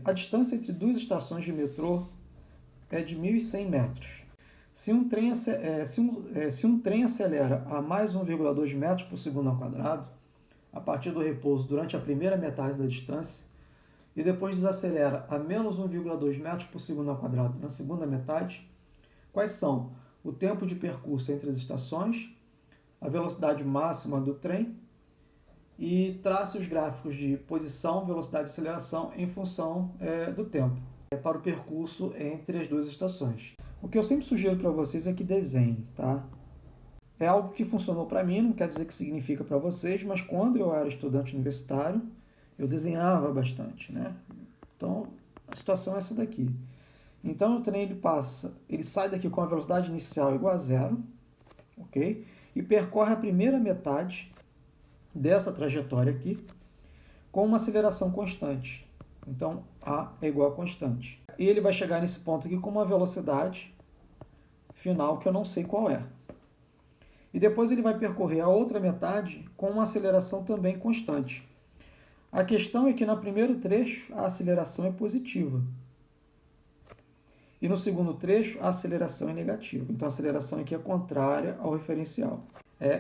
A distância entre duas estações de metrô é de 1.100 metros. Se um trem acelera a mais 1,2 metros por segundo ao quadrado, a partir do repouso durante a primeira metade da distância, e depois desacelera a menos 1,2 metros por segundo ao quadrado na segunda metade, quais são o tempo de percurso entre as estações, a velocidade máxima do trem, e trace os gráficos de posição, velocidade e aceleração em função do tempo para o percurso entre as duas estações. O que eu sempre sugiro para vocês é que desenhem, tá? É algo que funcionou para mim, não quer dizer que significa para vocês, mas quando eu era estudante universitário, eu desenhava bastante, né? Então, a situação é essa daqui. Então, o trem ele sai daqui com a velocidade inicial igual a zero, ok? E percorre a primeira metade dessa trajetória aqui com uma aceleração constante. Então, A é igual a constante. E ele vai chegar nesse ponto aqui com uma velocidade final que eu não sei qual é. E depois ele vai percorrer a outra metade com uma aceleração também constante. A questão é que no primeiro trecho a aceleração é positiva. E no segundo trecho a aceleração é negativa. Então a aceleração aqui é contrária ao referencial.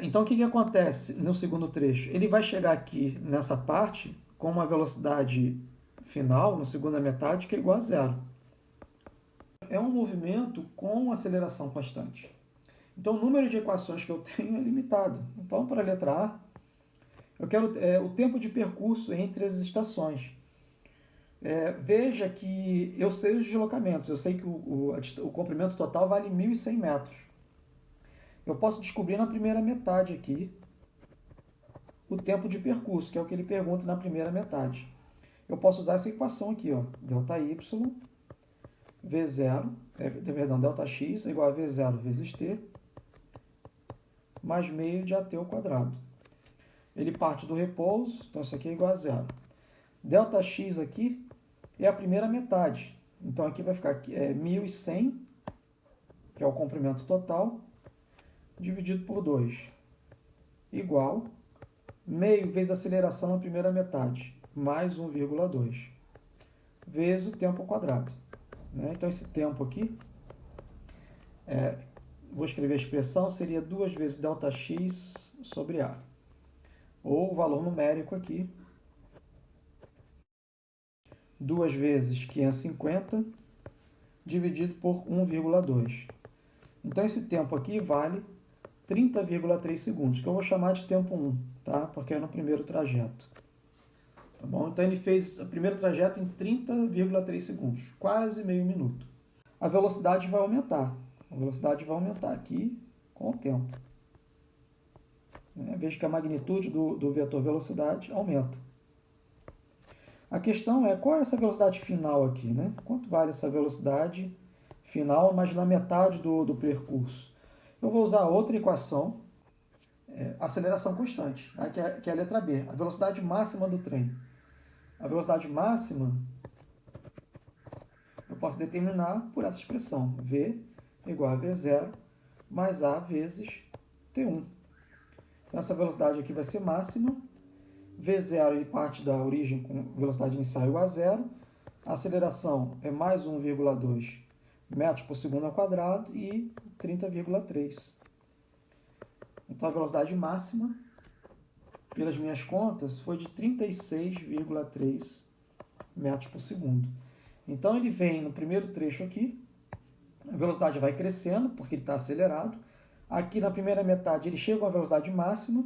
Então o que acontece no segundo trecho? Ele vai chegar aqui nessa parte com uma velocidade final, na segunda metade, que é igual a zero. É um movimento com aceleração constante. Então o número de equações que eu tenho é limitado. Então para a letra A, eu quero o tempo de percurso entre as estações. Veja que eu sei os deslocamentos, eu sei que o comprimento total vale 1.100 metros. Eu posso descobrir na primeira metade aqui o tempo de percurso, que é o que ele pergunta na primeira metade. Eu posso usar essa equação aqui, ó, ΔY, ΔX é igual a V0 vezes T, mais meio de AT ao quadrado. Ele parte do repouso, então isso aqui é igual a zero. ΔX aqui é a primeira metade. Então aqui vai ficar 1.100, que é o comprimento total, dividido por 2, igual meio vezes a aceleração na primeira metade, mais 1,2, vezes o tempo ao quadrado. Então esse tempo aqui, vou escrever a expressão, seria 2 vezes ΔX sobre A. Ou o valor numérico aqui, 2 vezes 550 dividido por 1,2. Então esse tempo aqui vale 30,3 segundos, que eu vou chamar de tempo 1, tá? Porque é no primeiro trajeto. Tá bom? Então ele fez o primeiro trajeto em 30,3 segundos, quase meio minuto. A velocidade vai aumentar. A velocidade vai aumentar aqui com o tempo. Veja que a magnitude do vetor velocidade aumenta. A questão é, qual é essa velocidade final aqui, né? Quanto vale essa velocidade final, mas na metade do percurso? Eu vou usar outra equação, aceleração constante, tá? que é a letra B, a velocidade máxima do trem. A velocidade máxima eu posso determinar por essa expressão, V igual a V0 mais A vezes T1. Então essa velocidade aqui vai ser máxima. V0 ele parte da origem com velocidade inicial igual a zero. A aceleração é mais 1,2 metros por segundo ao quadrado e 30,3. Então a velocidade máxima, pelas minhas contas, foi de 36,3 metros por segundo. Então ele vem no primeiro trecho aqui, a velocidade vai crescendo, porque ele está acelerado. Aqui na primeira metade ele chega a uma velocidade máxima,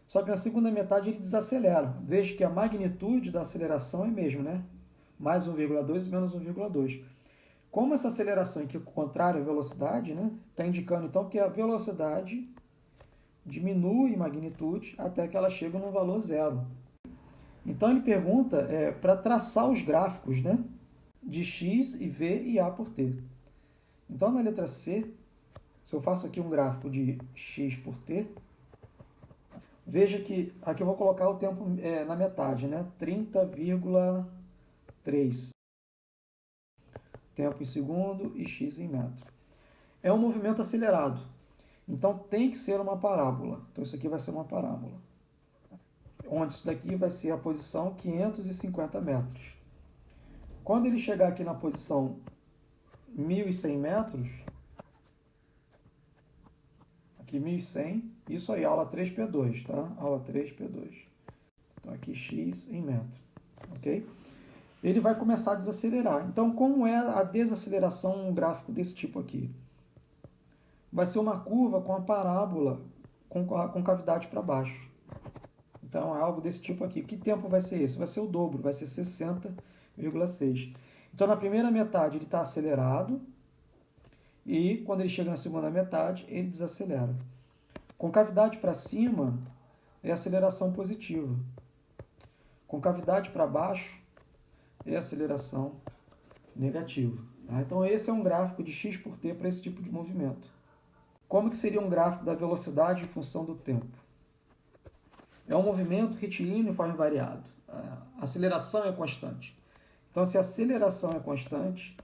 só que na segunda metade ele desacelera. Veja que a magnitude da aceleração é a mesma, né? Mais 1,2 menos 1,2. Como essa aceleração aqui é contrária à velocidade, né? Está indicando então que a velocidade diminui em magnitude até que ela chega no valor zero. Então ele pergunta para traçar os gráficos, né? De x e v e a por t. Então na letra C, se eu faço aqui um gráfico de x por t, veja que aqui eu vou colocar o tempo na metade, né? 30,3. Tempo em segundo e x em metro. É um movimento acelerado. Então tem que ser uma parábola. Então isso aqui vai ser uma parábola. Onde isso daqui vai ser a posição 550 metros. Quando ele chegar aqui na posição 1.100 metros, aqui 1.100, isso aí, aula 3P2, tá? Aula 3P2. Então, aqui x em metro, ok? Ele vai começar a desacelerar. Então, como é a desaceleração num gráfico desse tipo aqui? Vai ser uma curva com a parábola com cavidade para baixo. Então, é algo desse tipo aqui. Que tempo vai ser esse? Vai ser o dobro, vai ser 60,6. Então, na primeira metade, ele está acelerado. E, quando ele chega na segunda metade, ele desacelera. Com cavidade para cima, é aceleração positiva. Com cavidade para baixo, é aceleração negativa. Tá? Então, esse é um gráfico de x por t para esse tipo de movimento. Como que seria um gráfico da velocidade em função do tempo? É um movimento retilíneo uniforme variado. A aceleração é constante. Então, se a aceleração é constante,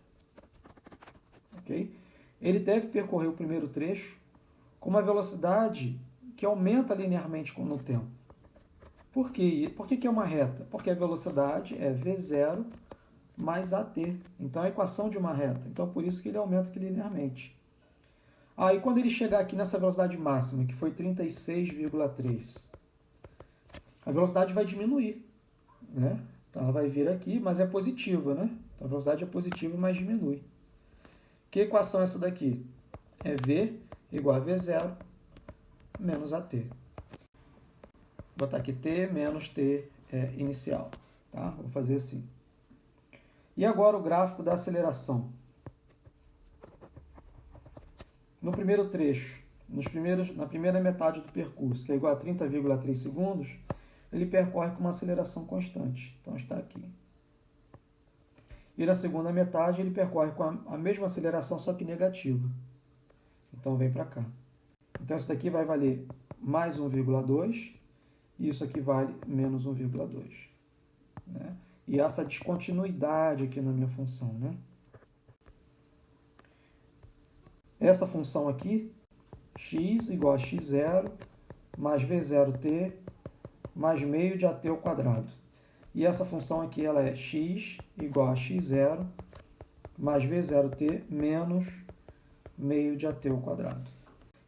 ok? Ele deve percorrer o primeiro trecho com uma velocidade que aumenta linearmente no tempo. Por quê? Por que é uma reta? Porque a velocidade é v0 mais at. Então, é a equação de uma reta. Então, por isso que ele aumenta aqui linearmente. Aí, quando ele chegar aqui nessa velocidade máxima, que foi 36,3, a velocidade vai diminuir, né? Então, ela vai vir aqui, mas é positiva, né? Então, a velocidade é positiva, mas diminui. Que equação é essa daqui? É v igual a v0 menos at. Vou botar aqui t menos t inicial. Tá? Vou fazer assim. E agora o gráfico da aceleração. No primeiro trecho, na primeira metade do percurso, que é igual a 30,3 segundos, ele percorre com uma aceleração constante. Então, está aqui. E na segunda metade, ele percorre com a mesma aceleração, só que negativa. Então, vem para cá. Então, isso daqui vai valer mais 1,2 e isso aqui vale menos 1,2. Né? E essa descontinuidade aqui na minha função, né? Essa função aqui, x igual a x0 mais v0t mais meio de at ao quadrado. E essa função aqui ela é x igual a x0 mais v0t menos meio de at ao quadrado.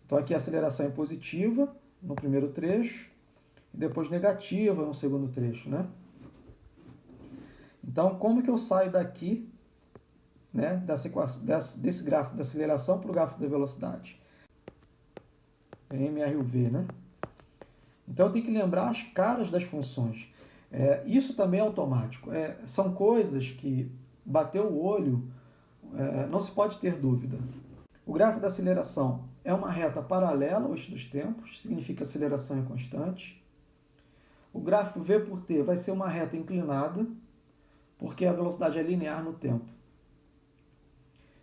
Então aqui a aceleração é positiva no primeiro trecho e depois negativa no segundo trecho, né? Então, como que eu saio daqui, né, desse gráfico da aceleração para o gráfico da velocidade? MRUV, né? Então, eu tenho que lembrar as caras das funções. Isso também é automático. São coisas que, bater o olho, não se pode ter dúvida. O gráfico da aceleração é uma reta paralela ao eixo dos tempos, significa que a aceleração é constante. O gráfico V por T vai ser uma reta inclinada, porque a velocidade é linear no tempo.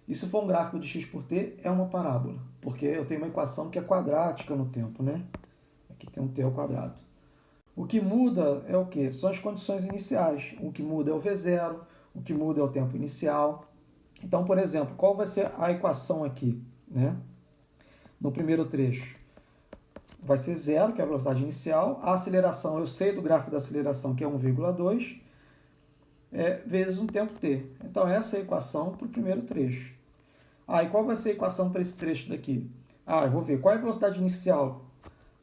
E se for um gráfico de x por t, é uma parábola, porque eu tenho uma equação que é quadrática no tempo, né? Aqui tem um t ao quadrado. O que muda é o quê? São as condições iniciais. O que muda é o v0, o que muda é o tempo inicial. Então, por exemplo, qual vai ser a equação aqui, né? No primeiro trecho? Vai ser 0, que é a velocidade inicial. A aceleração, eu sei do gráfico da aceleração, que é 1,2, vezes um tempo t. Então, essa é a equação para o primeiro trecho. E qual vai ser a equação para esse trecho daqui? Eu vou ver. Qual é a velocidade inicial?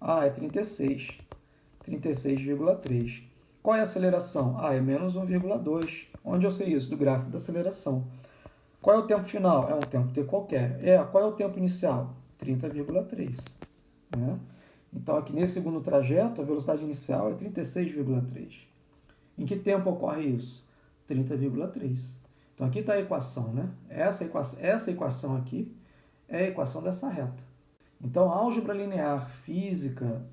É 36. 36,3. Qual é a aceleração? É menos 1,2. Onde eu sei isso? Do gráfico da aceleração. Qual é o tempo final? É um tempo t qualquer. Qual é o tempo inicial? 30,3. Né? Então, aqui nesse segundo trajeto, a velocidade inicial é 36,3. Em que tempo ocorre isso? 30,3. Então, aqui está a equação, né? Essa equação aqui é a equação dessa reta. Então, álgebra linear, física,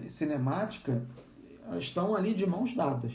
cinemática, estão ali de mãos dadas.